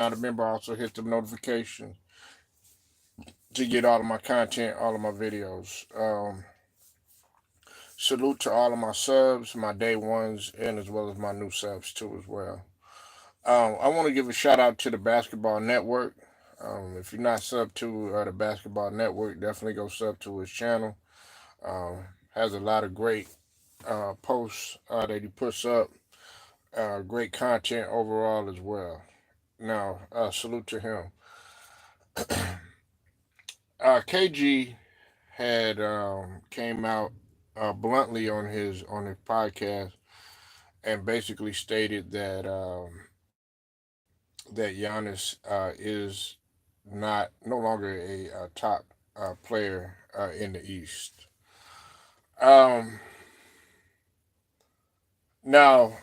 Not remember also hit the notification to get all of my content, all of my videos. Salute to all of my subs, my day ones, and as well as my new subs too as well. I want to give a shout out to the Basketball Network. If you're not sub to the Basketball Network, definitely go sub to his channel. Has a lot of great posts that he puts up. Great content overall as well. Now, salute to him. KG had came out bluntly on his podcast and basically stated that that Giannis is not no longer a top player in the East. Um, Now,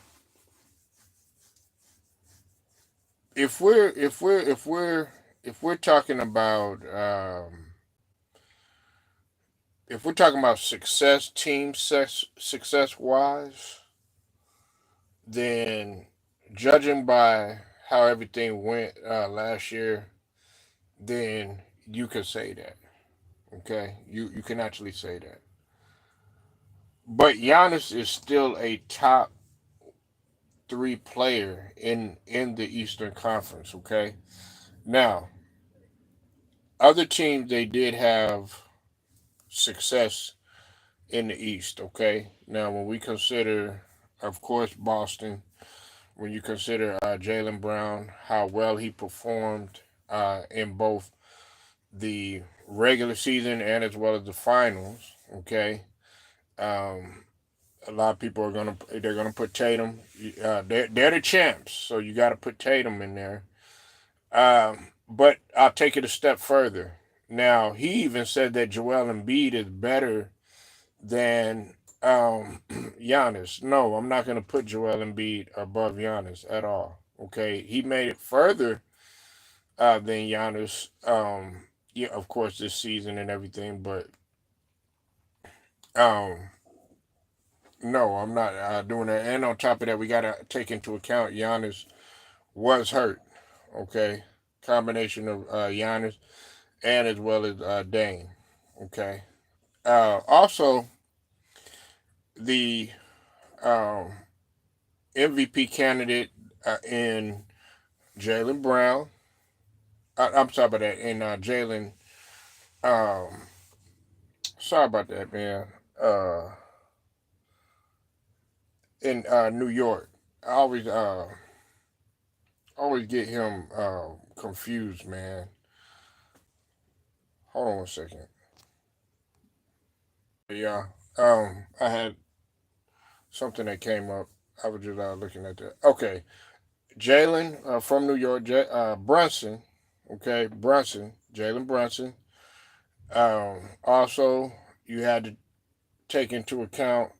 if we're talking about if we're talking about success wise, then judging by how everything went last year, then you could say that. Okay, you can actually say that. But Giannis is still a top three player in the Eastern Conference. Okay, now other teams they did have success in the East. Okay, now when we consider, of course, Boston, when you consider Jalen Brown, how well he performed in both the regular season and as well as the finals. Okay, um, a lot of people are gonna put Tatum. They're the champs, so you got to put Tatum in there. But I'll take it a step further. Now he even said that Joel Embiid is better than Giannis. No, I'm not going to put Joel Embiid above Giannis at all. Okay, he made it further than Giannis. Yeah, of course, this season and everything, but um, no, I'm not doing that. And on top of that, we got to take into account Giannis was hurt. Okay, combination of Giannis and as well as Dame. Okay. Also, the um, MVP candidate in Jalen Brown. I'm sorry about that. In Jalen. Um, Sorry about that, man. Uh, in New York, I always get him confused, man. Hold on one second. Yeah. I had something that came up. I was just looking at that. Okay, Jalen from New York, Brunson. Okay, Brunson, Jalen Brunson. Also, you had to take into account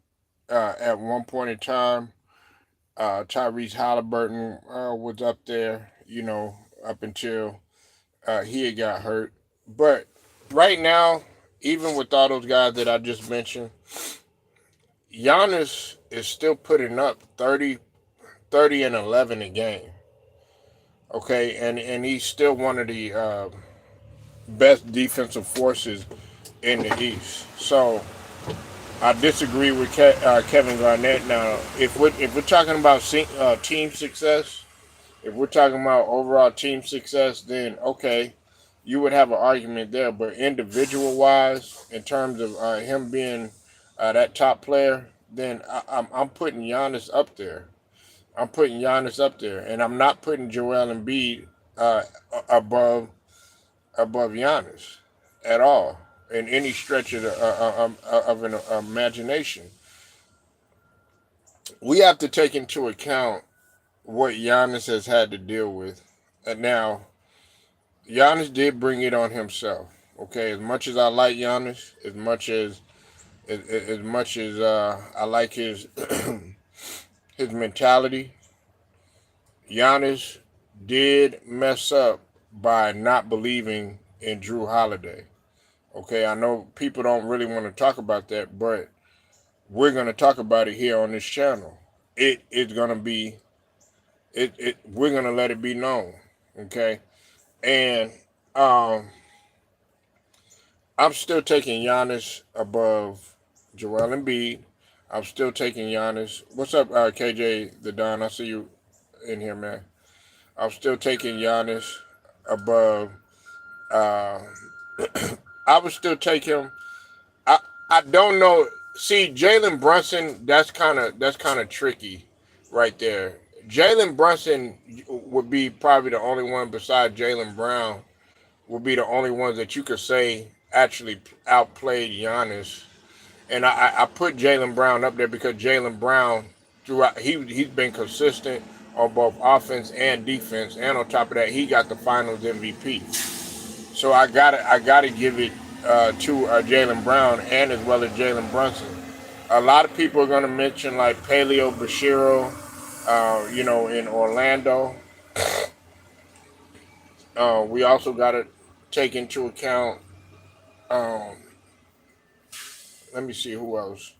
at one point in time, Tyrese Halliburton was up there, up until he had got hurt. But right now, even with all those guys that I just mentioned, Giannis is still putting up 30 and 11 a game. Okay, and he's still one of the best defensive forces in the East. So I disagree with Kevin Garnett. Now, if we're talking about team success, if we're talking about overall team success, then okay, you would have an argument there. But individual wise, in terms of him being that top player, then I'm putting Giannis up there. I'm putting Giannis up there, and I'm not putting Joel Embiid uh, above Giannis at all in any stretch of an imagination. We have to take into account what Giannis has had to deal with. And now, Giannis did bring it on himself. Okay, as much as I like Giannis, as much as I like his his mentality, Giannis did mess up by not believing in Drew Holiday. Okay, I know people don't really want to talk about that, but we're going to talk about it here on this channel. It is going to be it. We're going to let it be known. Okay, and um, I'm still taking Giannis above Joel Embiid. I'm still taking Giannis. What's up, KJ the Don? I see you in here, man. I'm still taking Giannis above. Uh, I would still take him. I I don't know. See, Jalen Brunson. That's kind of tricky, right there. Jalen Brunson would be probably the only one besides Jalen Brown would be the only ones that you could say actually outplayed Giannis. And I put Jalen Brown up there because Jalen Brown throughout he's been consistent on both offense and defense, and on top of that, he got the Finals MVP. So I gotta give it to Jalen Brown and as well as Jalen Brunson. A lot of people are gonna mention like Paleo Bashiro, in Orlando. We also gotta take into account. Um, Let me see who else.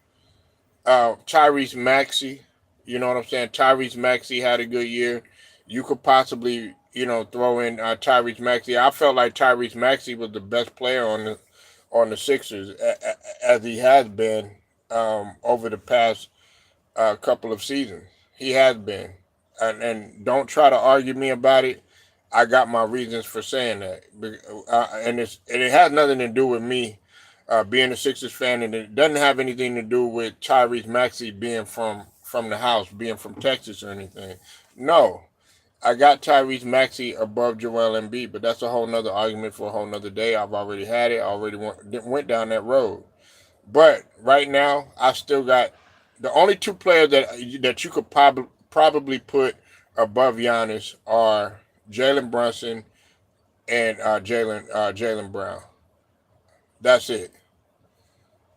Tyrese Maxey. You know what I'm saying? Tyrese Maxey had a good year. You could possibly, throw in Tyrese Maxey. I felt like Tyrese Maxey was the best player on the Sixers as he has been over the past couple of seasons. He has been, and don't try to argue me about it. I got my reasons for saying that, and it has nothing to do with me being a Sixers fan, and it doesn't have anything to do with Tyrese Maxey being from the house, being from Texas or anything. No, I got Tyrese Maxey above Joel Embiid, but that's a whole nother argument for a whole nother day. I've already had it. I already went down that road. But right now, I still got the only two players that you could probably put above Giannis are Jalen Brunson and Jalen Brown. That's it.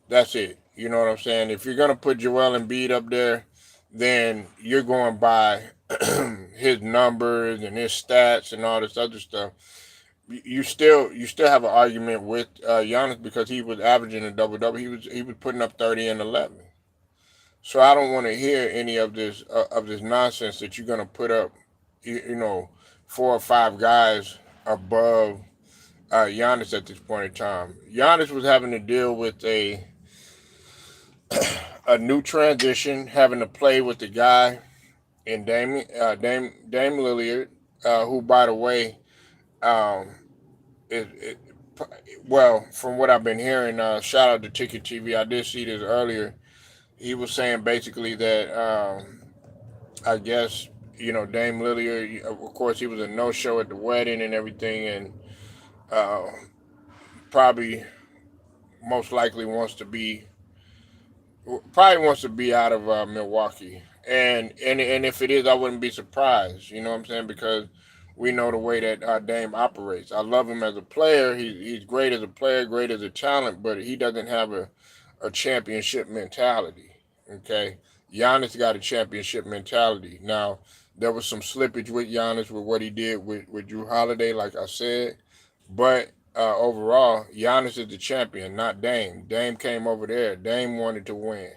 That's it. You know what I'm saying? If you're gonna put Joel Embiid up there, then you're going by his numbers and his stats and all this other stuff. You still have an argument with Giannis because he was averaging a double double. He was putting up 30 and 11. So I don't want to hear any of this nonsense that you're gonna put up, four or five guys above Giannis at this point in time. Giannis was having to deal with a new transition, having to play with the guy in Dame Lillard, who, by the way, um, it well, from what I've been hearing, shout out to Ticket TV. I did see this earlier. He was saying basically that I guess Dame Lillard. Of course, he was a no-show at the wedding and everything, and uh, probably most likely wants to be out of Milwaukee. And if it is, I wouldn't be surprised. You know what I'm saying? Because we know the way that Dame operates. I love him as a player. He's great as a player, great as a talent, but he doesn't have a championship mentality. Okay, Giannis got a championship mentality. Now there was some slippage with Giannis with what he did with Drew Holiday, like I said, but overall, Giannis is the champion, not Dame. Dame came over there. Dame wanted to win.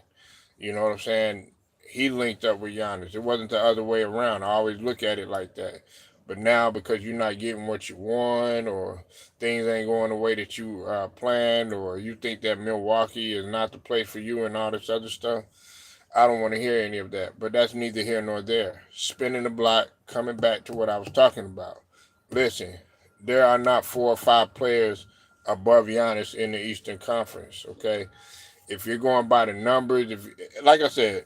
You know what I'm saying? He linked up with Giannis. It wasn't the other way around. I always look at it like that. But now, because you're not getting what you want, or things ain't going the way that you planned, or you think that Milwaukee is not the place for you, and all this other stuff, I don't want to hear any of that. But that's neither here nor there. Spinning the block, coming back to what I was talking about. Listen, there are not four or five players above Giannis in the Eastern Conference. Okay, if you're going by the numbers, like I said,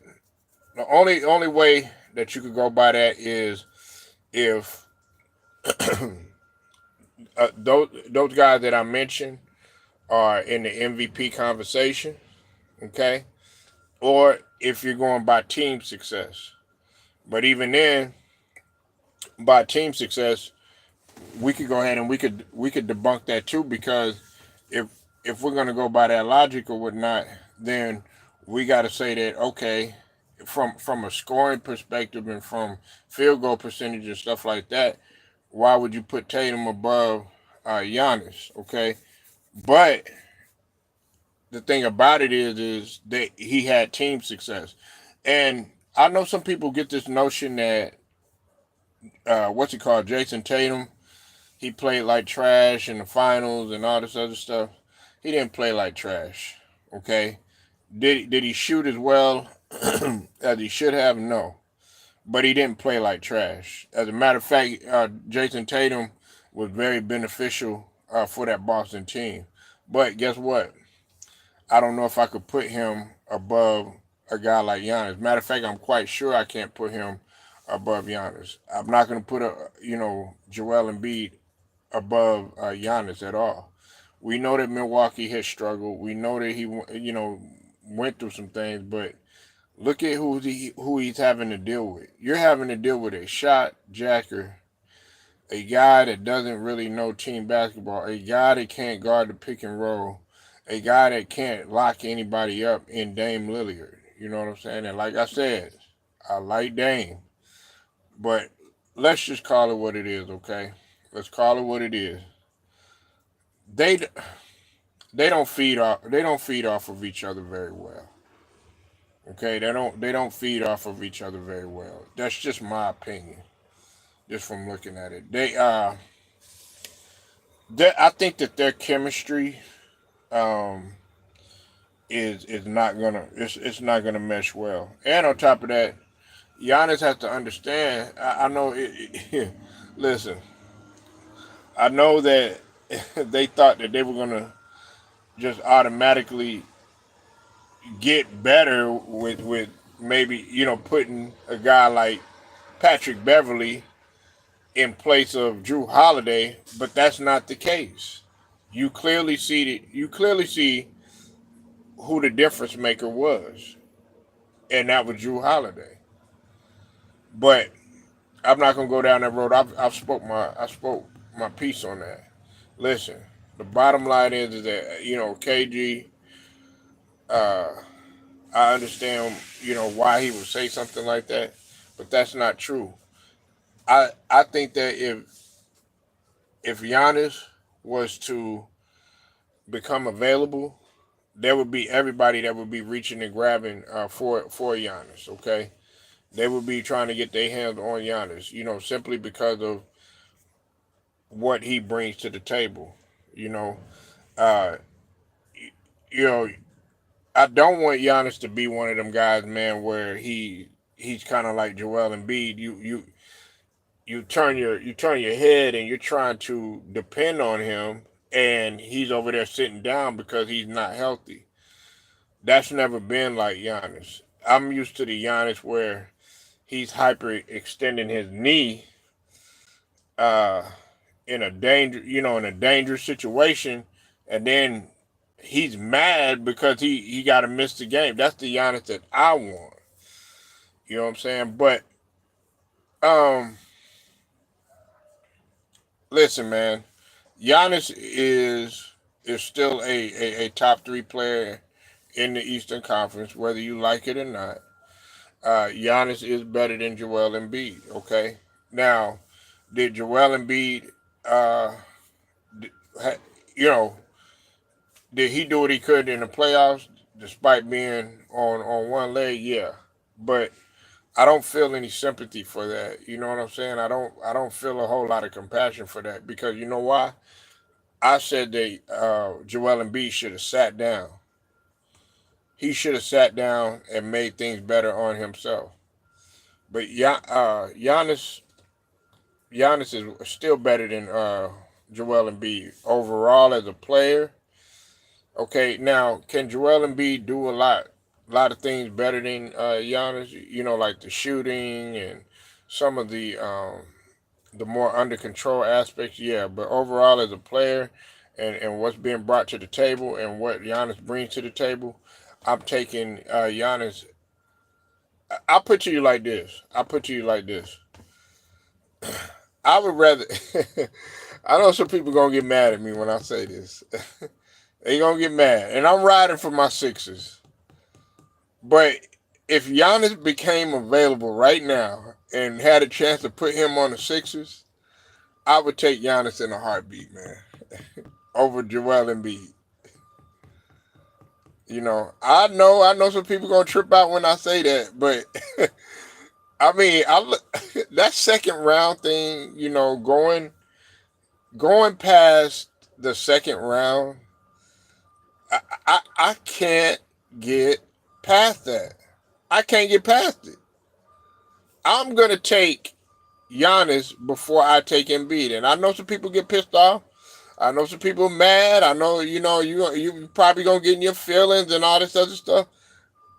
the only way that you could go by that is if those guys that I mentioned are in the MVP conversation, okay, or if you're going by team success. But even then, by team success, we could go ahead and we could debunk that too, because if if we're gonna go by that logic or whatnot, then we got to say that, okay, from a scoring perspective and from field goal percentage and stuff like that, why would you put Tatum above Giannis? Okay, but the thing about it is that he had team success, and I know some people get this notion that what's it called, Jason Tatum. he played like trash in the finals and all this other stuff. He didn't play like trash. Okay, did he shoot as well as he should have? No, but he didn't play like trash. As a matter of fact, Jason Tatum was very beneficial for that Boston team. But guess what? I don't know if I could put him above a guy like Giannis. Matter of fact, I'm quite sure I can't put him above Giannis. I'm not going to put Joel Embiid above Giannis at all. We know that Milwaukee has struggled. We know that he went through some things, but look at who he's having to deal with. You're having to deal with a shot jacker, a guy that doesn't really know team basketball, a guy that can't guard the pick and roll, a guy that can't lock anybody up in Dame Lillard. You know what I'm saying? And like I said, I like Dame, but let's just call it what it is, okay? Let's call it what it is. They they don't feed off of each other very well. Okay, they don't feed off of each other very well. That's just my opinion, just from looking at it. I think that their chemistry um, is not gonna it's not gonna mesh well. And on top of that, Giannis has to understand. I know. Listen, I know that they thought that they were gonna just automatically get better with maybe putting a guy like Patrick Beverly in place of Drew Holiday, but that's not the case. You clearly see who the difference maker was, and that was Drew Holiday. But I'm not gonna go down that road. I spoke my piece on that. Listen, the bottom line is that KG. Uh, I understand why he would say something like that, but that's not true. I think that if Giannis was to become available, there would be everybody that would be reaching and grabbing for Giannis. Okay, they would be trying to get their hands on Giannis. Simply because of what he brings to the table. You know, uh, you know, I don't want Giannis to be one of them guys, man, where he's kind of like Joel Embiid. You turn your head and you're trying to depend on him, and he's over there sitting down because he's not healthy. That's never been like Giannis. I'm used to the Giannis where he's hyper extending his knee uh, in a dangerous situation, and then he's mad because he got to miss the game. That's the Giannis that I want. You know what I'm saying? But um, listen, man, Giannis is still a top three player in the Eastern Conference, whether you like it or not. Giannis is better than Joel Embiid. Okay, now did Joel Embiid, uh, ha- you know, did he do what he could in the playoffs despite being on one leg? Yeah, but I don't feel any sympathy for that. You know what I'm saying? I don't feel a whole lot of compassion for that because you know why? I said that Joel Embiid should have sat down. He should have sat down and made things better on himself. But Giannis is still better than Joel Embiid overall as a player. Okay, now can Joel Embiid do a lot of things better than Giannis? Like the shooting and some of the more under control aspects. Yeah, but overall as a player and what's being brought to the table and what Giannis brings to the table, I'm taking Giannis. I'll put to you like this. I'll put to you like this. I would rather. I know some people gonna get mad at me when I say this. They gonna get mad, and I'm riding for my Sixers. But if Giannis became available right now and had a chance to put him on the Sixers, I would take Giannis in a heartbeat, man, over Joel Embiid. I know some people gonna trip out when I say that, but I mean, that second round thing, going going past the second round, I can't get past that. I can't get past it. I'm gonna take Giannis before I take Embiid, and I know some people get pissed off. I know some people mad. I know you probably gonna get in your feelings and all this other stuff.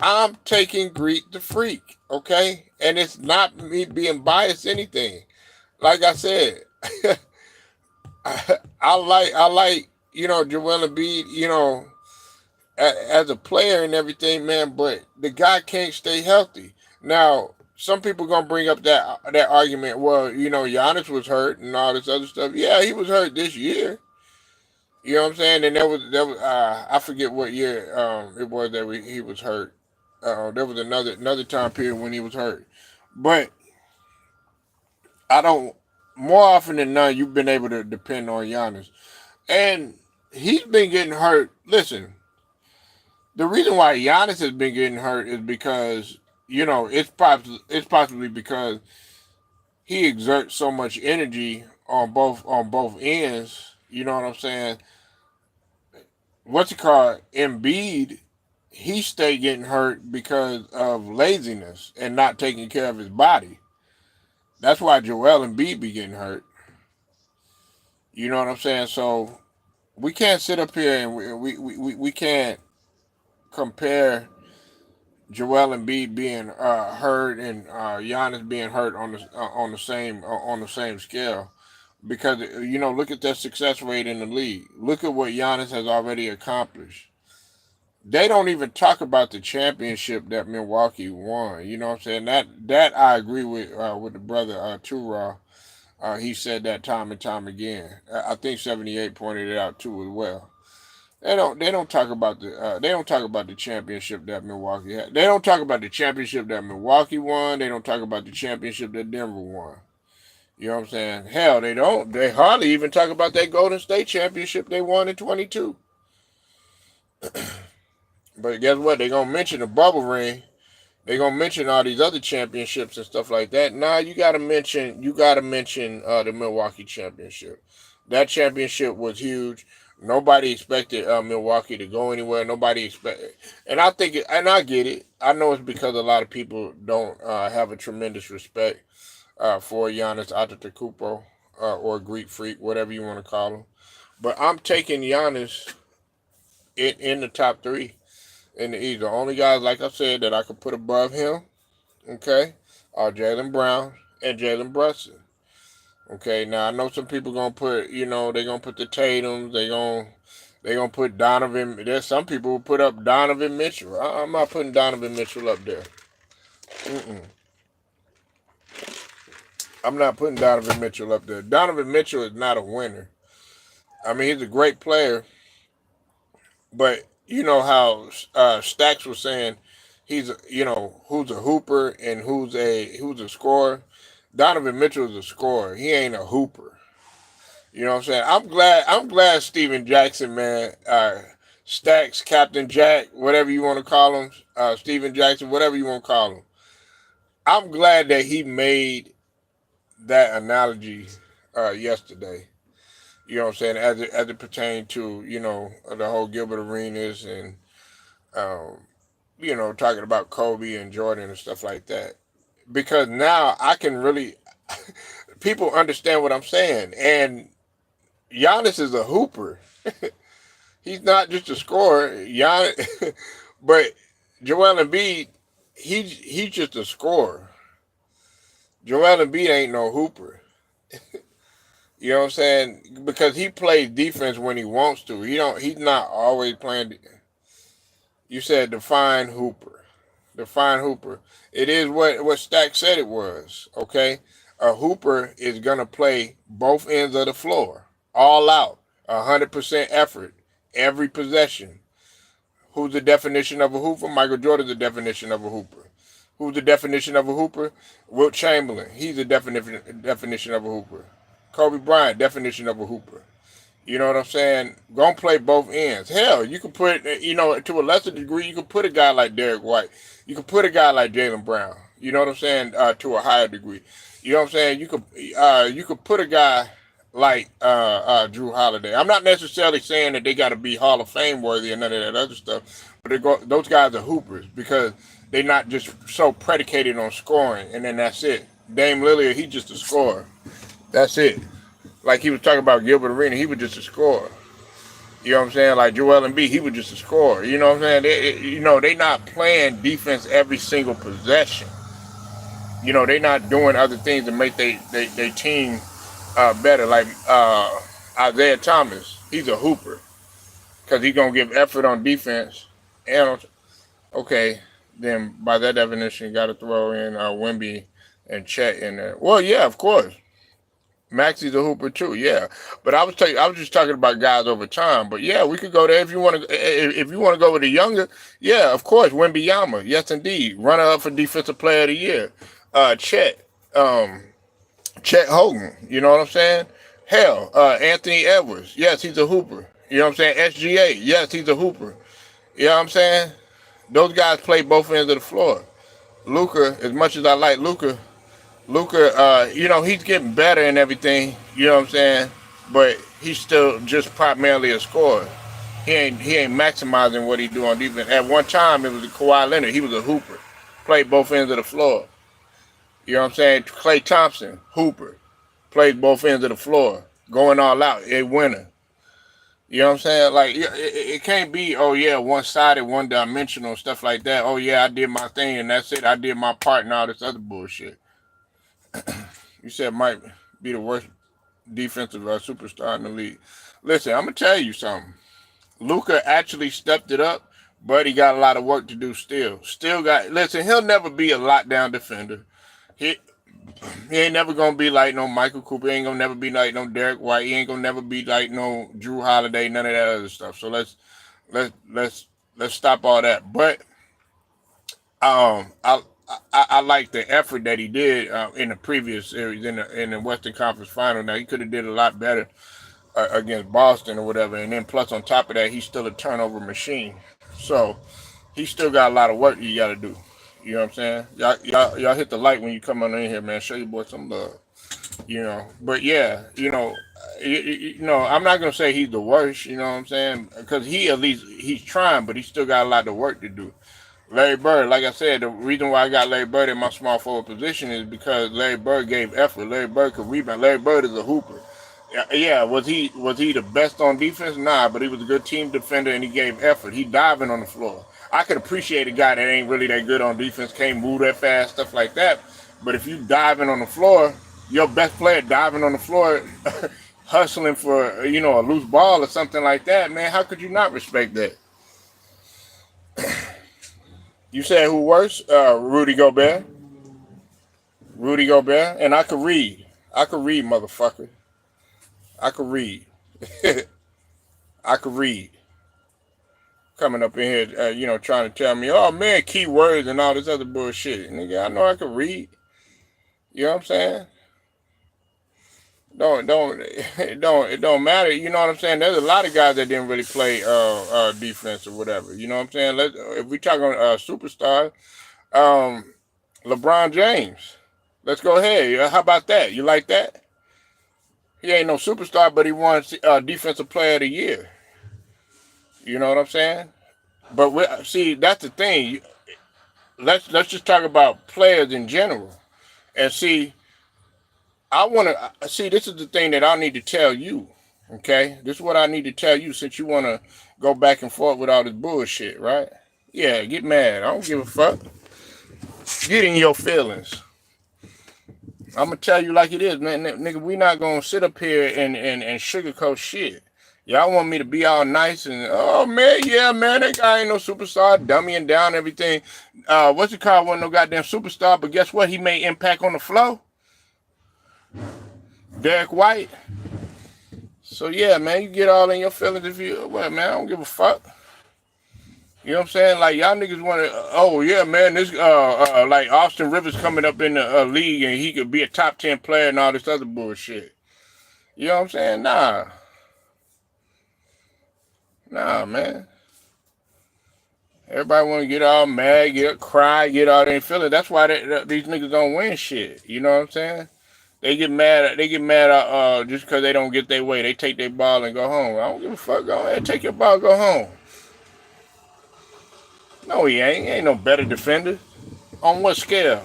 I'm taking Greek the Freak, okay, and it's not me being biased anything. Like I said, I like Joel Embiid, as a player and everything, man. But the guy can't stay healthy. Now, some people gonna bring up that argument. Well, Giannis was hurt and all this other stuff. Yeah, he was hurt this year. You know what I'm saying? And there was I forget what year it was that he was hurt. There was another time period when he was hurt, but I don't. More often than not, you've been able to depend on Giannis, and he's been getting hurt. Listen, the reason why Giannis has been getting hurt is because it's possibly because he exerts so much energy on both ends. You know what I'm saying? What's it called? Embiid, he stayed getting hurt because of laziness and not taking care of his body. That's why Joel Embiid be getting hurt. You know what I'm saying? So we can't sit up here and we can't compare Joel Embiid being hurt and Giannis being hurt on the same scale, because look at their success rate in the league. Look at what Giannis has already accomplished. They don't even talk about the championship that Milwaukee won. You know what I'm saying? That I agree with the brother Too Raw. He said that time and time again. I think 78 pointed it out too as well. They don't talk about the championship that Milwaukee had. They don't talk about the championship that Milwaukee won. They don't talk about the championship that Denver won. You know what I'm saying? Hell, they don't. They hardly even talk about that Golden State championship they won in 22. But guess what? They're gonna mention the bubble ring. They're gonna mention all these other championships and stuff like that. Nah, you gotta mention the Milwaukee championship. That championship was huge. Nobody expected Milwaukee to go anywhere. Nobody expected, and and I get it. I know it's because a lot of people don't have a tremendous respect for Giannis Antetokounmpo or Greek Freak, whatever you want to call him. But I'm taking Giannis in the top three in the East. The only guys, like I said, that I could put above him, okay, are Jaylen Brown and Jalen Brunson. Okay, now I know some people gonna put, they're gonna put the Tatum's, they gonna put Donovan. There's some people who put up Donovan Mitchell. I'm not putting Donovan Mitchell up there. Mm-mm. I'm not putting Donovan Mitchell up there. Donovan Mitchell is not a winner. I mean, he's a great player, but you know how Stacks was saying who's a hooper and who's a scorer. Donovan Mitchell is a scorer. He ain't a hooper. You know what I'm saying? I'm glad Steven Jackson, man, Stacks, Captain Jack, whatever you want to call him, Steven Jackson, whatever you want to call him. I'm glad that he made that analogy yesterday. You know what I'm saying? As it pertained to, the whole Gilbert Arenas and um, talking about Kobe and Jordan and stuff like that. Because now I can really people understand what I'm saying. And Giannis is a hooper. He's not just a scorer. Giannis, but Joel Embiid, he's just a scorer. Joel Embiid ain't no hooper. You know what I'm saying? Because he plays defense when he wants to. He's not always playing. You said define hooper. Define hooper. It is what Stack said it was. Okay, a hooper is gonna play both ends of the floor, all out, 100% effort, every possession. Who's the definition of a hooper? Michael Jordan's the definition of a hooper. Who's the definition of a hooper? Wilt Chamberlain. He's the definition of a hooper. Kobe Bryant, definition of a hooper. You know what I'm saying? Gonna play both ends. Hell, you could put, to a lesser degree, you could put a guy like Derek White. You could put a guy like Jaylen Brown. You know what I'm saying? To a higher degree. You know what I'm saying? You could put a guy like Drew Holiday. I'm not necessarily saying that they got to be Hall of Fame worthy and none of that other stuff, but those guys are hoopers because they're not just so predicated on scoring and then that's it. Dame Lillard, he just a scorer. That's it. Like he was talking about Gilbert Arenas, he was just a scorer. You know what I'm saying? Like Joel Embiid, he was just a scorer. You know what I'm saying? They not playing defense every single possession. They not doing other things to make they team better. Like Isaiah Thomas, he's a hooper because he's gonna give effort on defense. And okay, then by that definition, you got to throw in Wemby and Chet in there. Well, yeah, of course. Maxi's a hooper too, yeah. But I was just talking about guys over time. But yeah, we could go there if you want to. If you want to go with the younger, yeah, of course, Wembyama, yes indeed, runner up for Defensive Player of the Year. Chet, Chet Hogan, you know what I'm saying? Hell, Anthony Edwards, yes, he's a hooper. You know what I'm saying? SGA, yes, he's a hooper. You know what I'm saying? Those guys play both ends of the floor. Luka, as much as I like Luka, he's getting better and everything, you know what I'm saying? But he's still just primarily a scorer. He ain't maximizing what he do on defense. At one time, it was Kawhi Leonard. He was a hooper. Played both ends of the floor. You know what I'm saying? Klay Thompson, hooper. Played both ends of the floor. Going all out, a winner. You know what I'm saying? Like, it can't be, oh, yeah, one-sided, one-dimensional, stuff like that. Oh, yeah, I did my thing, and that's it. I did my part and all this other bullshit. You said might be the worst defensive superstar in the league. Listen, I'm going to tell you something. Luka actually stepped it up, but he got a lot of work to do still. Listen, he'll never be a lockdown defender. He ain't never going to be like no Michael Cooper. He ain't going to never be like no Derek White. He ain't going to never be like no Drew Holiday, none of that other stuff. So let's stop all that. But I like the effort that he did in the previous series in the Western Conference Final. Now he could have did a lot better against Boston or whatever, and then plus on top of that, he's still a turnover machine. So he still got a lot of work you got to do. You know what I'm saying? Y'all hit the light when you come on in here, man. Show your boy some love. But yeah, I'm not gonna say he's the worst. You know what I'm saying? Because at least he's trying, but he's still got a lot of work to do. Larry Bird, like I said, the reason why I got Larry Bird in my small forward position is because Larry Bird gave effort. Larry Bird could rebound. Larry Bird is a hooper. Yeah, was he the best on defense? Nah, but he was a good team defender and he gave effort. He diving on the floor. I could appreciate a guy that ain't really that good on defense, can't move that fast, stuff like that. But if you diving on the floor, your best player diving on the floor, hustling for a loose ball or something like that, man, how could you not respect that? You said who worse? Rudy Gobert. Rudy Gobert, and I could read. Motherfucker. I could read. I could read. Coming up in here, trying to tell me, oh man, keywords and all this other bullshit. Nigga, I know I could read. You know what I'm saying? It don't matter. You know what I'm saying? There's a lot of guys that didn't really play defense or whatever. You know what I'm saying? If we talking superstar, LeBron James. Let's go ahead. How about that? You like that? He ain't no superstar, but he won Defensive Player of the Year. You know what I'm saying? But see, that's the thing. Let's just talk about players in general, and see. I want to see. This is the thing that I need to tell you. Okay, this is what I need to tell you since you want to go back and forth with all this bullshit, right? Yeah, get mad. I don't give a fuck. Get in your feelings. I'm gonna tell you like it is, man. Nigga, we not gonna sit up here and sugarcoat shit. Y'all want me to be all nice and oh man, yeah, man, that guy ain't no superstar, dummying down everything. What's it called? Wasn't no goddamn superstar, but guess what? He made impact on the flow. Derek White. So yeah, man, you get all in your feelings if you well, man, I don't give a fuck. You know what I'm saying? Like y'all niggas want to. Oh yeah, man, this like Austin Rivers coming up in the league and he could be a top 10 player and all this other bullshit. You know what I'm saying? Nah, man. Everybody want to get all mad, cry, get all their feelings. That's why these niggas don't win shit. You know what I'm saying? They get mad. They get mad just because they don't get their way. They take their ball and go home. I don't give a fuck. Go ahead, take your ball, go home. No, he ain't. He ain't no better defender. On what scale?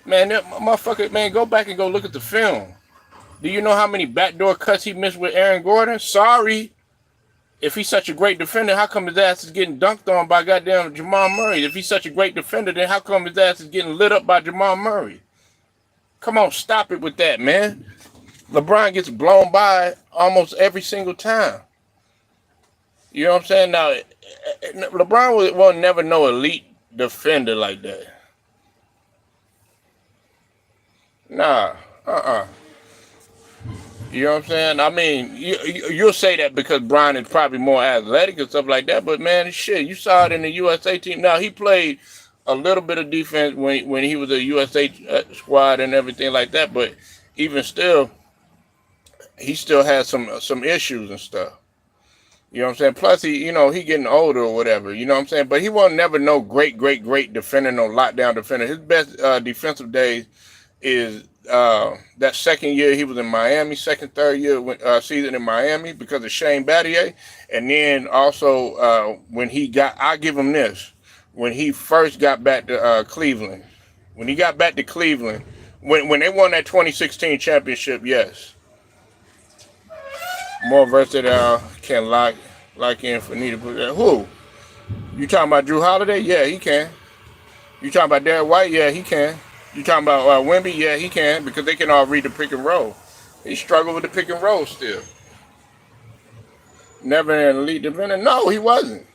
Man, that motherfucker, man, go back and go look at the film. Do you know how many backdoor cuts he missed with Aaron Gordon? Sorry. If he's such a great defender, how come his ass is getting dunked on by goddamn Jamal Murray? If he's such a great defender, then how come his ass is getting lit up by Jamal Murray? Come on, stop it with that, man. LeBron gets blown by almost every single time. You know what I'm saying? Now, LeBron will never know elite defender like that. Nah, You know what I'm saying? I mean, you'll say that because Brian is probably more athletic and stuff like that, but man, shit, you saw it in the USA team. Now, he played a little bit of defense when he was a USA squad and everything like that, but even still, he still has some issues and stuff. You know what I'm saying? Plus, he getting older or whatever. You know what I'm saying? But he won't never know great defender, no lockdown defender. His best defensive days is that second year he was in Miami, third year season in Miami because of Shane Battier. And then also when I give him this, when he first got back to Cleveland. When he got back to Cleveland, when they won that 2016 championship, yes. More versatile, can lock in for needed. Who? You talking about Drew Holiday? Yeah, he can. You talking about Derek White? Yeah, he can. You talking about Wemby? Yeah, he can, because they can all read the pick and roll. He struggled with the pick and roll still. Never an elite defender? No, he wasn't.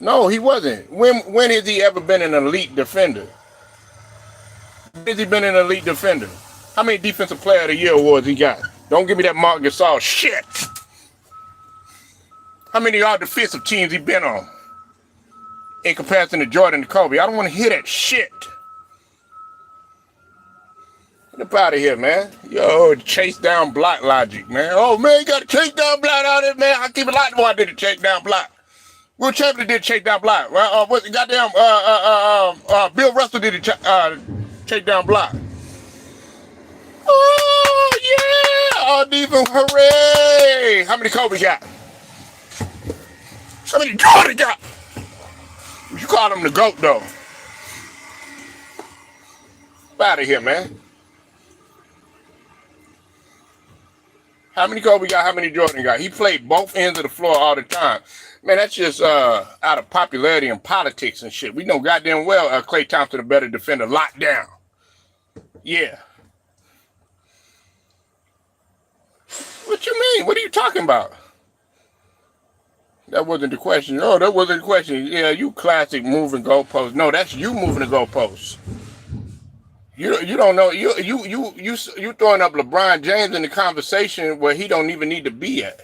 No, he wasn't. When has he ever been an elite defender? When has he been an elite defender? How many Defensive Player of the Year awards he got? Don't give me that Mark Gasol shit. How many all defensive teams he been on? In comparison to Jordan and Kobe. I don't want to hear that shit. Get up out of here, man. Yo, chase down block logic, man. Oh, man, you got to chase down block out there, man. I keep a lot more I did to chase down block. Will Chamberlain did chase down block. Well, goddamn, Bill Russell did chase down block. Oh, yeah! All defense, hooray! How many Kobe got? How many Jordan got? You call him the GOAT, though. Get out of here, man. How many Kobe got? How many Jordan got? He played both ends of the floor all the time. Man, that's just out of popularity and politics and shit. We know goddamn well Klay Thompson a better defender. Locked down. Yeah. What you mean? What are you talking about? That wasn't the question. Oh, that wasn't the question. Yeah, you classic moving goalposts. No, that's you moving the goalposts. You don't know. You throwing up LeBron James in the conversation where he don't even need to be at.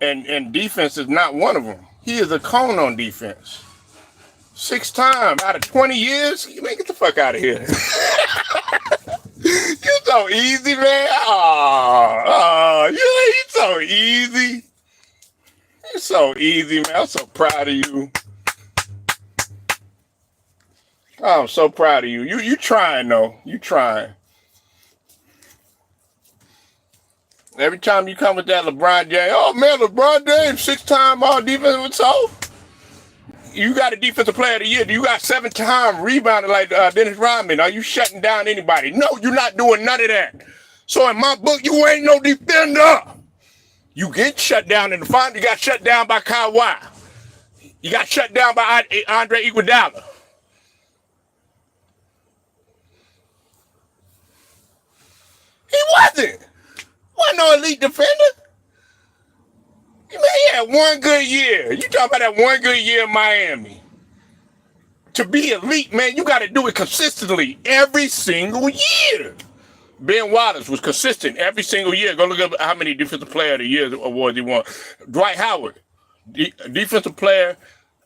And defense is not one of them. He is a cone on defense. 6 times out of 20 years. Man, get the fuck out of here. You so easy, man. You so easy. You're so easy, man. I'm so proud of you. I'm so proud of you. You trying, though. You trying. Every time you come with that LeBron James, oh, man, LeBron James, 6-time all defensive. So, you got a defensive player of the year. You got 7-time rebounding like Dennis Rodman. Are you shutting down anybody? No, you're not doing none of that. So, in my book, you ain't no defender. You get shut down in the final. You got shut down by Kawhi. You got shut down by Andre Iguodala. He wasn't no elite defender. Man, he had one good year. You talking about that one good year in Miami. To be elite, man, you got to do it consistently every single year. Ben Wallace was consistent every single year. Go look up how many Defensive Player of the Year awards he won. Dwight Howard, Defensive Player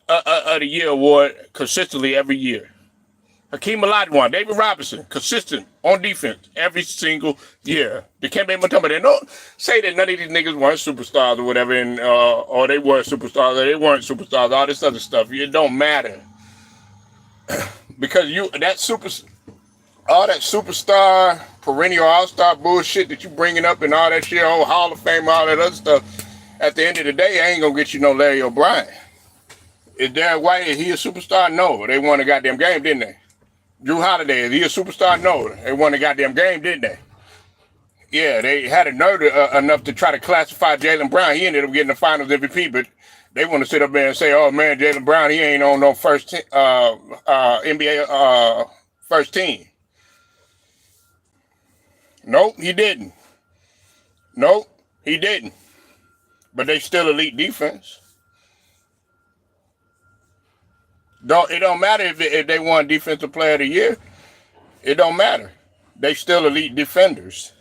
of the Year award consistently every year. Hakeem Olajuwon, David Robinson, consistent on defense every single year. They can't make much of it. Don't say that none of these niggas weren't superstars or whatever, and or they were superstars or they weren't superstars. All this other stuff, it don't matter because All that superstar, perennial all-star bullshit that you bringing up and all that shit, oh, Hall of Fame, all that other stuff, at the end of the day, I ain't gonna get you no Larry O'Brien. Is Derek White, is he a superstar? No. They won a goddamn game, didn't they? Drew Holiday, is he a superstar? No. They won a goddamn game, didn't they? Yeah, they had a nerve enough to try to classify Jaylen Brown. He ended up getting the Finals MVP, but they want to sit up there and say, "Oh man, Jaylen Brown, he ain't on no NBA first team." Nope, he didn't. Nope, he didn't. But they still elite defense. It don't matter if they won Defensive Player of the Year. It don't matter. They still elite defenders.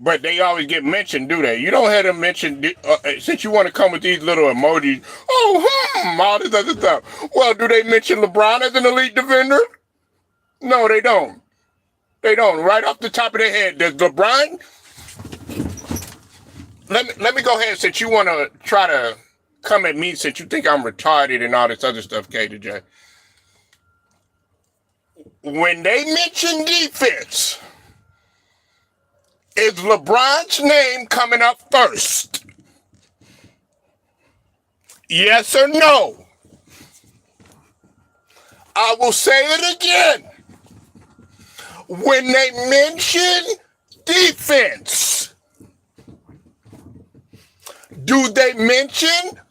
But they always get mentioned, do they? You don't have them mentioned, since you want to come with these little emojis, all this other stuff. Well, do they mention LeBron as an elite defender? No, they don't. They don't. Right off the top of their head, does LeBron? Let me go ahead, since you want to try to come at me, since you think I'm retarded and all this other stuff, K to J. When they mention defense, is LeBron's name coming up first? Yes or no? I will say it again. When they mention defense, do they mention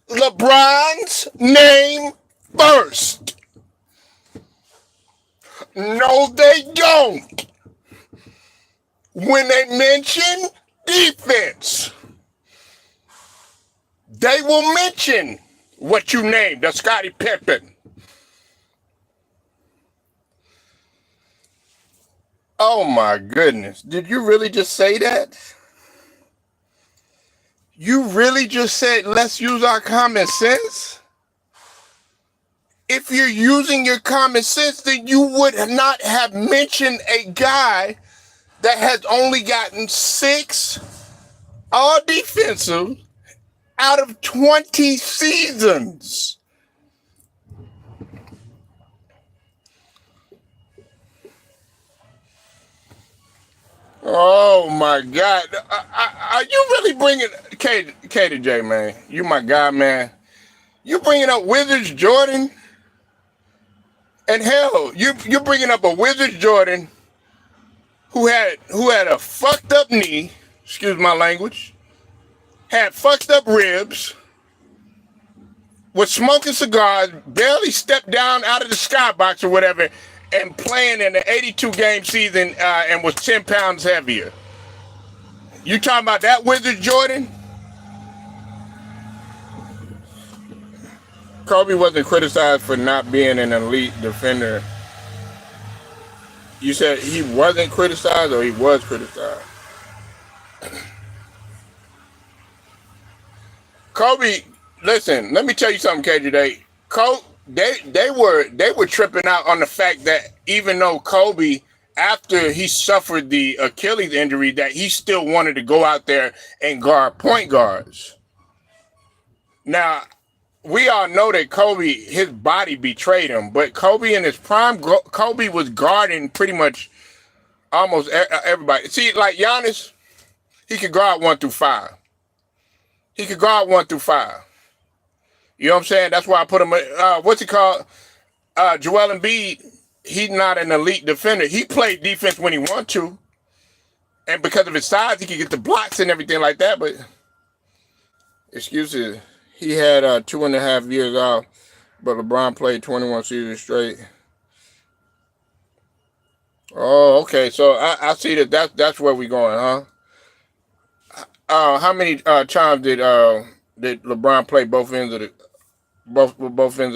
LeBron's name first? No, they don't. When they mention defense, they will mention what you named, the Scottie Pippen. Oh my goodness. Did you really just say that? You really just said, let's use our common sense? If you're using your common sense, then you would not have mentioned a guy that has only gotten 6 all defensive out of 20 seasons. Oh my God. Are you really bringing K to J, man? You my guy, man. You bringing up Wizards Jordan? And hell, you're bringing up a Wizards Jordan who had a fucked up knee, excuse my language, had fucked up ribs, was smoking cigars, barely stepped down out of the skybox or whatever, and playing in the 82-game season and was 10 pounds heavier. You talking about that Wizards Jordan? Kobe wasn't criticized for not being an elite defender. You said he wasn't criticized or he was criticized? Kobe, listen, let me tell you something, KJ. They were tripping out on the fact that even though Kobe, after he suffered the Achilles injury, that he still wanted to go out there and guard point guards. Now, we all know that Kobe, his body betrayed him, but Kobe in his prime, Kobe was guarding pretty much almost everybody. See, like Giannis, he could guard 1 through 5. He could guard 1 through 5. You know what I'm saying? That's why I put him, what's he called? Joel Embiid, he's not an elite defender. He played defense when he wanted to. And because of his size, he could get the blocks and everything like that, but excuses. He had 2.5 years off, but LeBron played 21 seasons straight. Oh, okay. So I see that's where we're going, huh? How many times did LeBron play both ends of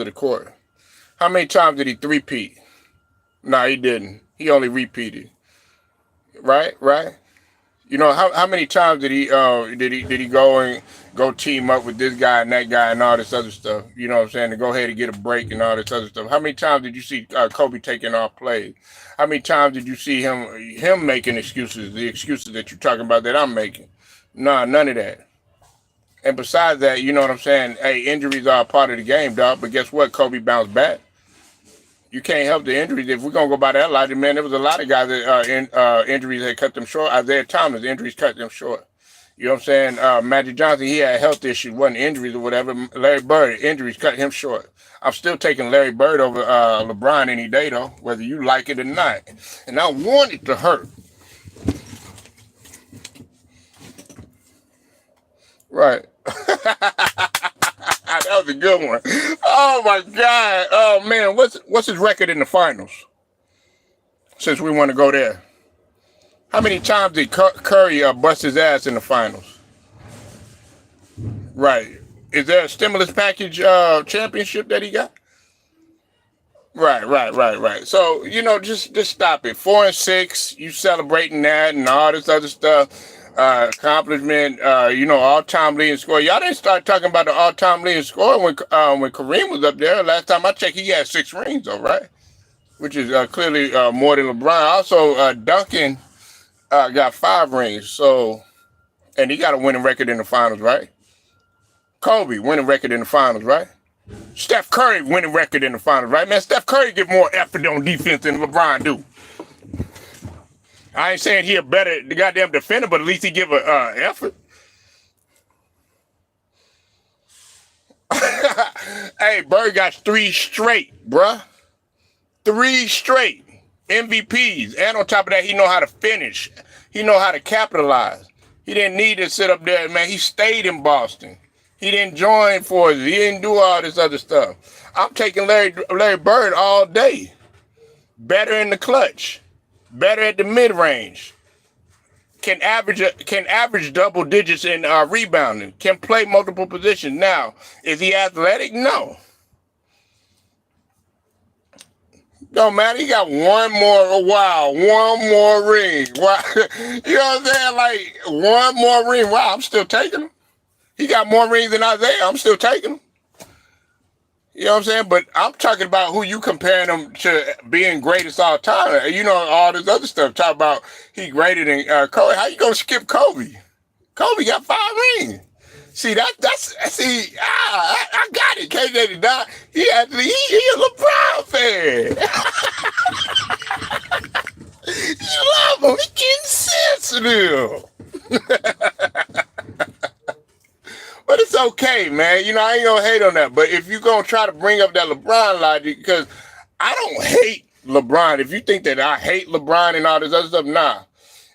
the court? How many times did he three-peat? No, he didn't. He only repeated. Right? You know, how many times did he go team up with this guy and that guy and all this other stuff? You know what I'm saying? To go ahead and get a break and all this other stuff. How many times did you see Kobe taking off plays? How many times did you see him making excuses? The excuses that you're talking about that I'm making? Nah, none of that. And besides that, you know what I'm saying? Hey, injuries are a part of the game, dog. But guess what? Kobe bounced back. You can't help the injuries. If we're gonna go by that logic, man, there was a lot of guys that injuries that cut them short. Isaiah Thomas, injuries cut them short. You know what I'm saying? Magic Johnson, he had health issues, wasn't injuries or whatever. Larry Bird, injuries cut him short. I'm still taking Larry Bird over LeBron any day, though, whether you like it or not. And I want it to hurt. Right. That was a good one. Oh, my God. Oh, man. What's his record in the finals? Since we want to go there. How many times did Curry bust his ass in the finals? Right. Is there a stimulus package championship that he got? Right. So, just stop it. 4-6, you celebrating that and all this other stuff. Accomplishment, all-time leading scorer. Y'all didn't start talking about the all-time leading scorer when Kareem was up there. Last time I checked, he had 6 rings, though, right? Which is clearly more than LeBron. Also, Duncan got 5 rings. So, and he got a winning record in the finals, right? Kobe, winning record in the finals, right? Steph Curry, winning record in the finals, right? Man, Steph Curry get more effort on defense than LeBron do. I ain't saying he a better goddamn defender, but at least he give a effort. Hey, Bird got 3 straight, bruh. 3 straight MVPs. And on top of that, he know how to finish. He know how to capitalize. He didn't need to sit up there, man. He stayed in Boston. He didn't join forces. He didn't do all this other stuff. I'm taking Larry Bird all day. Better in the clutch. Better at the mid-range. Can average double digits in rebounding. Can play multiple positions. Now, is he athletic? No. Don't matter. He got one more ring. Wow. You know what I'm saying? Like, one more ring. Wow, I'm still taking him. He got more rings than Isaiah. I'm still taking him. You know what I'm saying? But I'm talking about who you comparing him to being greatest all time. All this other stuff. Talk about he greater than Kobe. How you gonna skip Kobe? Kobe got 5 rings. See, I got it. KJ did not. He a LeBron fan. You love him. He getting sensitive. But it's okay, man. I ain't gonna hate on that. But if you're gonna try to bring up that LeBron logic, because I don't hate LeBron. If you think that I hate LeBron and all this other stuff, nah.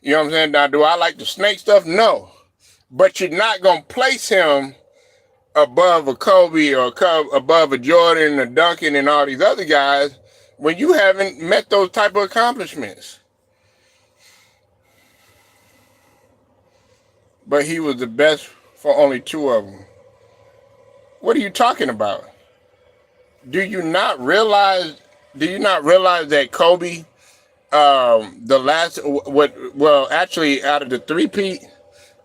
You know what I'm saying? Now, do I like the snake stuff? No. But you're not gonna place him above a Kobe or above a Jordan, a Duncan, and all these other guys when you haven't met those type of accomplishments. But he was the best for only 2 of them. What are you talking about? Do you not realize that Kobe, actually out of the three-peat,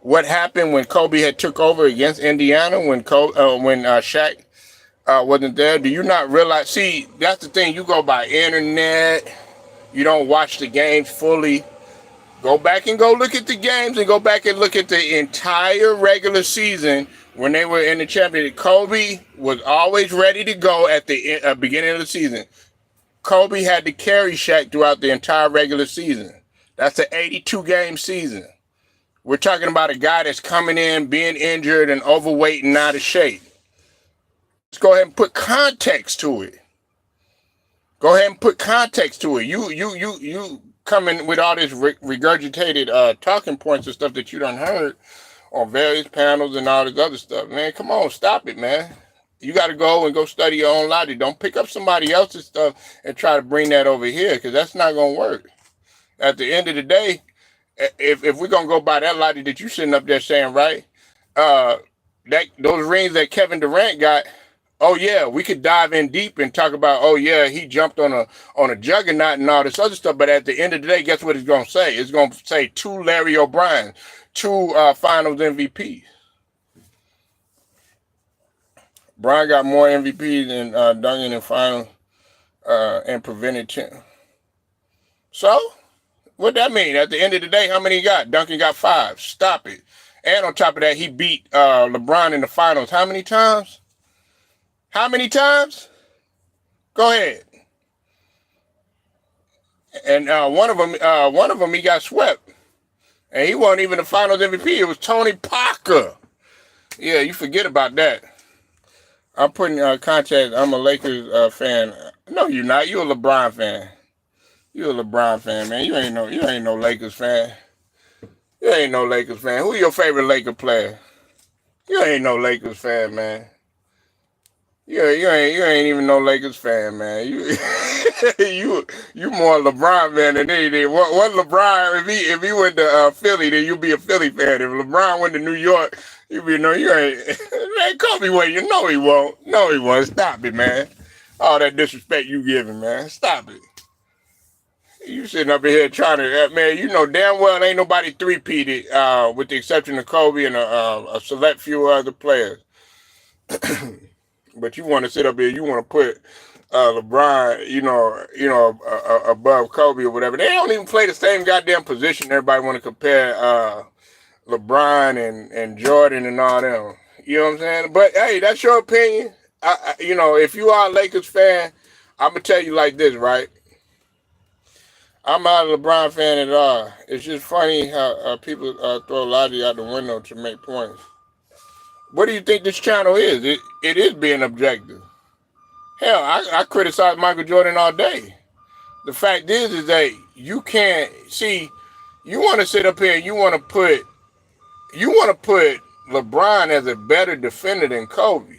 what happened when Kobe had took over against Indiana when Shaq wasn't there? Do you not realize? See, that's the thing. You go by internet. You don't watch the games fully. Go back and go look at the games and go back and look at the entire regular season when they were in the championship. Kobe was always ready to go at the beginning of the season. Kobe had to carry Shaq throughout the entire regular season. That's an 82-game season. We're talking about a guy that's coming in, being injured and overweight and out of shape. Let's go ahead and put context to it. You coming with all this regurgitated talking points and stuff that you done heard on various panels and all this other stuff. Man, come on, stop it, man. You got to go study your own logic. Don't pick up somebody else's stuff and try to bring that over here, because that's not going to work. At the end of the day, if we're going to go by that logic that you sitting up there saying, right, those rings that Kevin Durant got, oh yeah, we could dive in deep and talk about, oh yeah, he jumped on a juggernaut and all this other stuff. But at the end of the day, guess what it's going to say? It's going to say 2 Larry O'Brien, 2 Finals MVPs. Brian got more MVPs than Duncan in Finals and prevented champ. So, what that mean? At the end of the day, how many he got? Duncan got 5. Stop it. And on top of that, he beat LeBron in the Finals. How many times? Go ahead. and one of them, he got swept, and he wasn't even the Finals MVP. It was Tony Parker. Yeah, you forget about that. I'm putting context. I'm a Lakers fan. No, you're not. You're a LeBron fan. You're a LeBron fan, man. You ain't no Lakers fan. You ain't no Lakers fan. Who your favorite Laker player? You ain't no Lakers fan, man. You ain't even no Lakers fan, man. You you more LeBron fan than anything. What LeBron, if he went to Philly, then you'd be a Philly fan. If LeBron went to New York, you'd be no, you ain't. Man, Kobe wait, you know he won't. No, he won't. Stop it, man. All that disrespect you giving, man. Stop it. You sitting up here trying to, man, you know damn well ain't nobody three-peated, with the exception of Kobe and a select few other players. But you want to sit up here, you want to put LeBron, above Kobe or whatever. They don't even play the same goddamn position. Everybody want to compare LeBron and Jordan and all them. You know what I'm saying? But hey, that's your opinion. If you are a Lakers fan, I'm gonna tell you like this, right? I'm not a LeBron fan at all. It's just funny how people throw logic out the window to make points. What do you think this channel is? It is being objective. Hell, I criticize Michael Jordan all day. The fact is that you can't see. You want to sit up here and you want to put LeBron as a better defender than Kobe.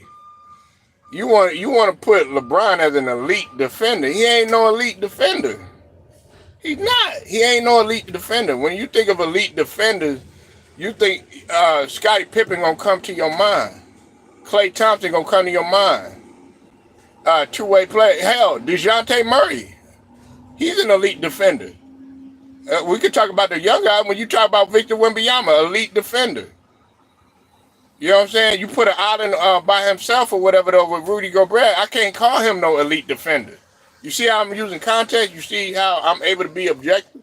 You want to put LeBron as an elite defender. He ain't no elite defender. He's not. He ain't no elite defender. When you think of elite defenders, you think Scottie Pippen gonna come to your mind. Klay Thompson gonna come to your mind. Two-way play. Hell, DeJounte Murray. He's an elite defender. We could talk about the young guy when you talk about Victor Wembanyama, elite defender. You know what I'm saying? You put an island by himself or whatever though with Rudy Gobert, I can't call him no elite defender. You see how I'm using context? You see how I'm able to be objective?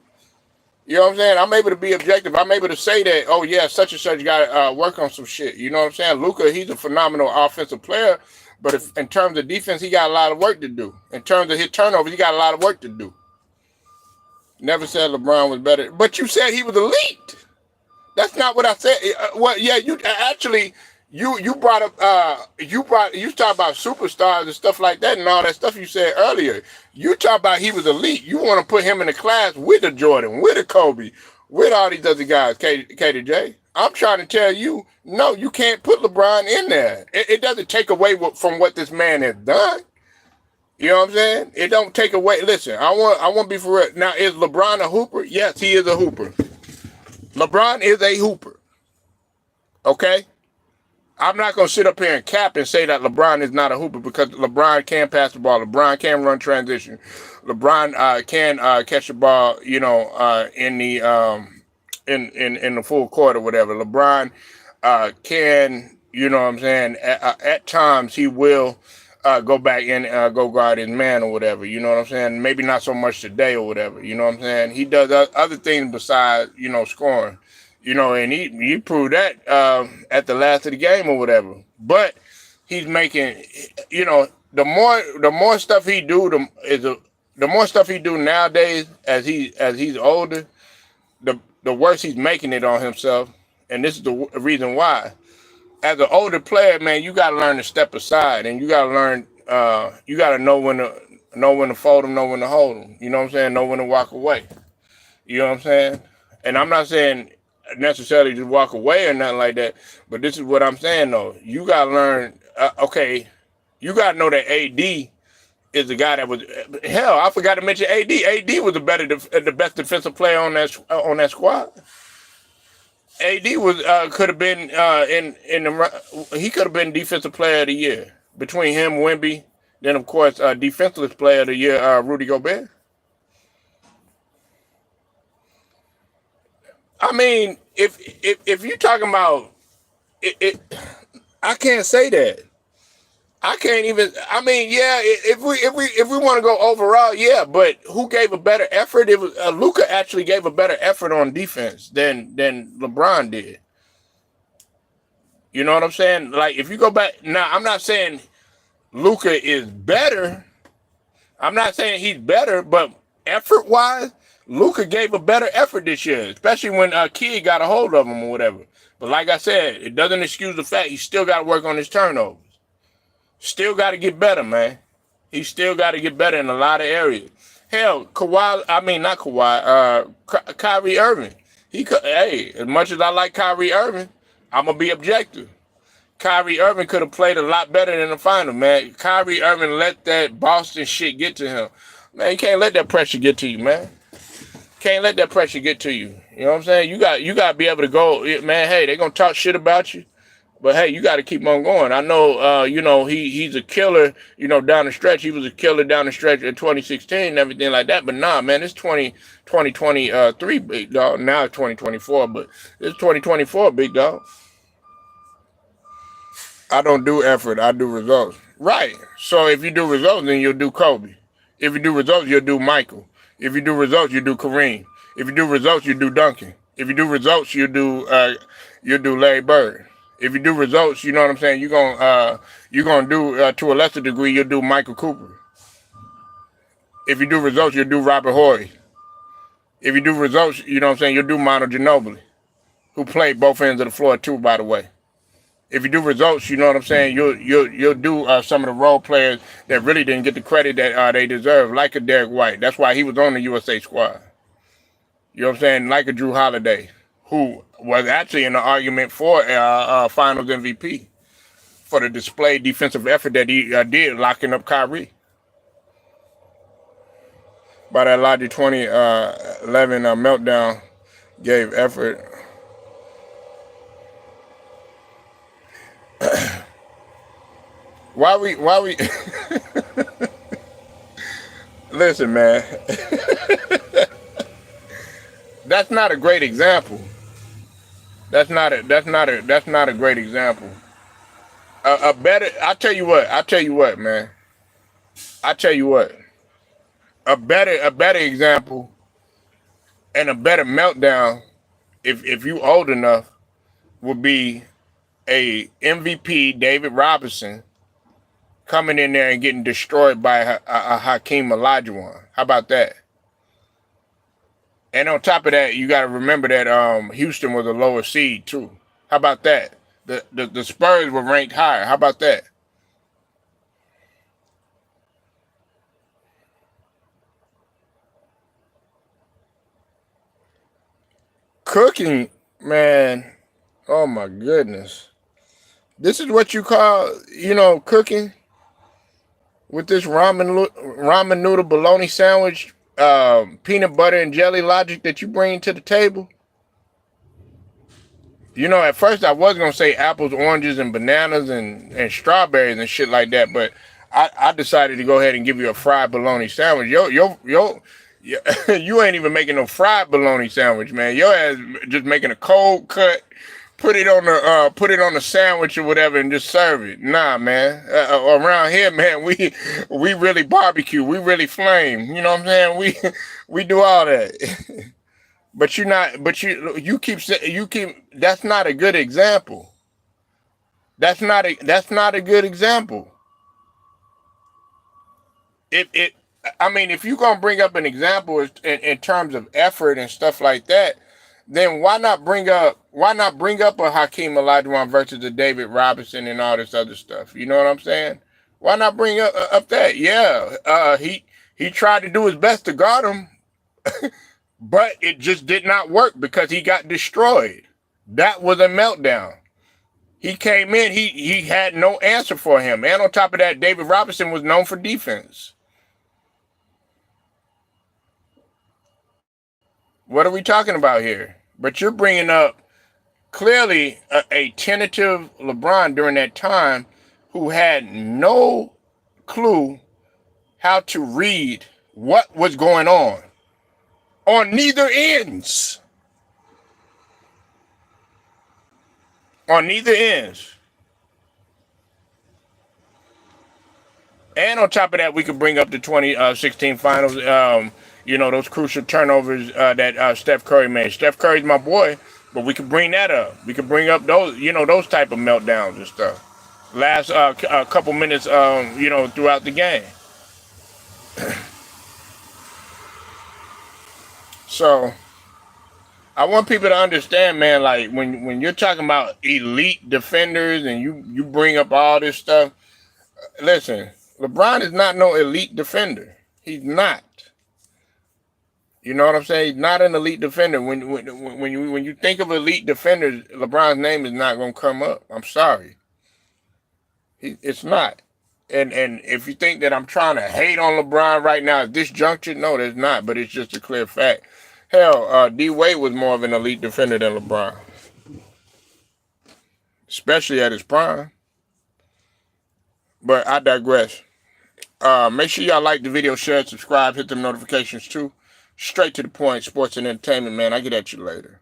You know what I'm saying? I'm able to be objective. I'm able to say that, oh yeah, such and such got to work on some shit. You know what I'm saying? Luka, he's a phenomenal offensive player, but in terms of defense, he got a lot of work to do. In terms of his turnovers, he got a lot of work to do. Never said LeBron was better, but you said he was elite. That's not what I said. Well, yeah, you actually you brought up you talk about superstars and stuff like that and all that stuff you said earlier. You talk about he was elite. You want to put him in the class with a Jordan, with a Kobe, with all these other guys, KJ. I'm trying to tell you, no, you can't put LeBron in there. It doesn't take away from what this man has done. You know what I'm saying? It don't take away. Listen, I want to be for real. Now, is LeBron a hooper? Yes, he is a hooper. LeBron is a hooper. Okay? I'm not going to sit up here and cap and say that LeBron is not a hooper because LeBron can pass the ball. LeBron can run transition. LeBron can catch the ball, in the full court or whatever. LeBron can, you know what I'm saying, at times he will go back and go guard his man or whatever. You know what I'm saying? Maybe not so much today or whatever. You know what I'm saying? He does other things besides, scoring. And he proved that at the last of the game or whatever. But he's making, the more stuff he do, the more stuff he do nowadays as he's older, the worse he's making it on himself. And this is the reason why. As an older player, man, you got to learn to step aside, and you got to learn. You got to know when to fold them, know when to hold them. You know what I'm saying? Know when to walk away. You know what I'm saying? And I'm not saying necessarily just walk away or nothing like that, but this is what I'm saying though. You got to learn. Okay, you got to know that AD is the guy that was. Hell, I forgot to mention AD. AD was the best defensive player on that squad. AD was could have been he could have been defensive player of the year between him, Wemby, then of course defenseless player of the year, Rudy Gobert. I mean, if you're talking about it, I can't say that. I can't even. I mean, yeah. If we want to go overall, yeah. But who gave a better effort? It was Luka actually gave a better effort on defense than LeBron did. You know what I'm saying? Like if you go back now, I'm not saying Luka is better. I'm not saying he's better, but Effort wise, Luka gave a better effort this year, especially when Kid got a hold of him or whatever. But like I said, it doesn't excuse the fact he still got to work on his turnovers. Still got to get better, man. He still got to get better in a lot of areas. Hell, Kawhi, I mean not Kawhi, Kyrie Irving. Hey, as much as I like Kyrie Irving, I'm gonna be objective. Kyrie Irving could have played a lot better in the final, man. Kyrie Irving let that Boston shit get to him. Man, you can't let that pressure get to you, man. Can't let that pressure get to you. You know what I'm saying? You got to be able to go, man. Hey, they're gonna talk shit about you, but hey, you got to keep on going. I know, he's a killer. Down the stretch, he was a killer down the stretch in 2016 and everything like that. But nah, man, it's 2023, big dog. Now it's 2024, but it's 2024, big dog. I don't do effort. I do results. Right. So if you do results, then you'll do Kobe. If you do results, you'll do Michael. If you do results, you do Kareem. If you do results, you do Duncan. If you do results, you do Larry Bird. If you do results, you know what I'm saying. You're gonna do to a lesser degree. You'll do Michael Cooper. If you do results, you'll do Robert Horry. If you do results, you know what I'm saying. You'll do Manu Ginobili, who played both ends of the floor too, by the way. If you do results, you know what I'm saying. You'll do some of the role players that really didn't get the credit that they deserve, like a Derek White. That's why he was on the USA squad. You know what I'm saying? Like a Drew Holiday, who was actually in the argument for Finals MVP for the displayed defensive effort that he did locking up Kyrie. By that Logic 2011 meltdown, gave effort. Why we listen, man. That's not a great example. That's not a great example. A better I tell you what, man. I tell you what. A better example and a better meltdown, if you old enough, would be a MVP David Robinson coming in there and getting destroyed by a Hakeem Olajuwon. How about that? And on top of that, you got to remember that Houston was a lower seed too. How about that? The Spurs were ranked higher. How about that? Cooking, man. Oh my goodness. This is what you call, cooking with this ramen noodle bologna sandwich, peanut butter and jelly logic that you bring to the table. At first I was gonna say apples, oranges, and bananas and strawberries and shit like that, but I decided to go ahead and give you a fried bologna sandwich. You ain't even making no fried bologna sandwich, man. Your ass just making a cold cut, put it on the sandwich or whatever, and just serve it. Nah, man. Around here, man, we really barbecue. We really flame. You know what I'm saying? We do all that. But you're not. But you keep saying you keep. That's not a good example. That's not a good example. It. I mean, if you're gonna bring up an example in terms of effort and stuff like that, then why not bring up a Hakeem Olajuwon versus a David Robinson and all this other stuff? You know what I'm saying? Why not bring up that? Yeah, he tried to do his best to guard him, but it just did not work because he got destroyed. That was a meltdown. He came in, he had no answer for him. And on top of that, David Robinson was known for defense. What are we talking about here? But you're bringing up clearly a tentative LeBron during that time who had no clue how to read what was going on neither ends. On neither ends. And on top of that, we could bring up the 2016 finals, those crucial turnovers that Steph Curry made. Steph Curry's my boy, but we could bring that up. We could bring up those type of meltdowns and stuff. Last couple minutes, throughout the game. So I want people to understand, man, like when you're talking about elite defenders and you bring up all this stuff, listen, LeBron is not no elite defender. He's not. You know what I'm saying? He's not an elite defender. When you think of elite defenders, LeBron's name is not gonna come up. I'm sorry. It's not. And if you think that I'm trying to hate on LeBron right now at this juncture, no, there's not. But it's just a clear fact. Hell, D Wade was more of an elite defender than LeBron, especially at his prime. But I digress. Make sure y'all like the video, share, subscribe, hit them notifications too. Straight to the point, sports and entertainment, man. I get at you later.